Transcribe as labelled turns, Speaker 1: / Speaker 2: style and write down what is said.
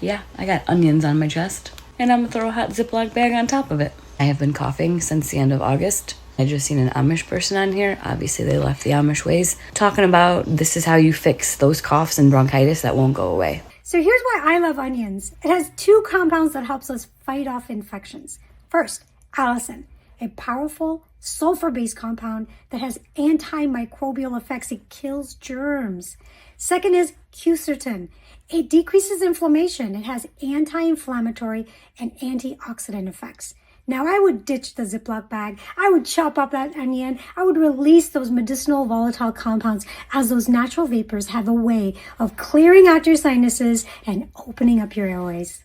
Speaker 1: Yeah, I got onions on my chest. And I'm gonna throw a hot Ziploc bag on top of it. I have been coughing since the end of August. I just seen an Amish person on here. Obviously, they left the Amish ways. Talking about this is how you fix those coughs and bronchitis that won't go away.
Speaker 2: So here's why I love onions. It has 2 compounds that helps us fight off infections. First, allicin, a powerful sulfur-based compound that has antimicrobial effects. It kills germs. Second is quercetin. It decreases inflammation. It has anti-inflammatory and antioxidant effects. Now I would ditch the Ziploc bag. I would chop up that onion. I would release those medicinal volatile compounds, as those natural vapors have a way of clearing out your sinuses and opening up your airways.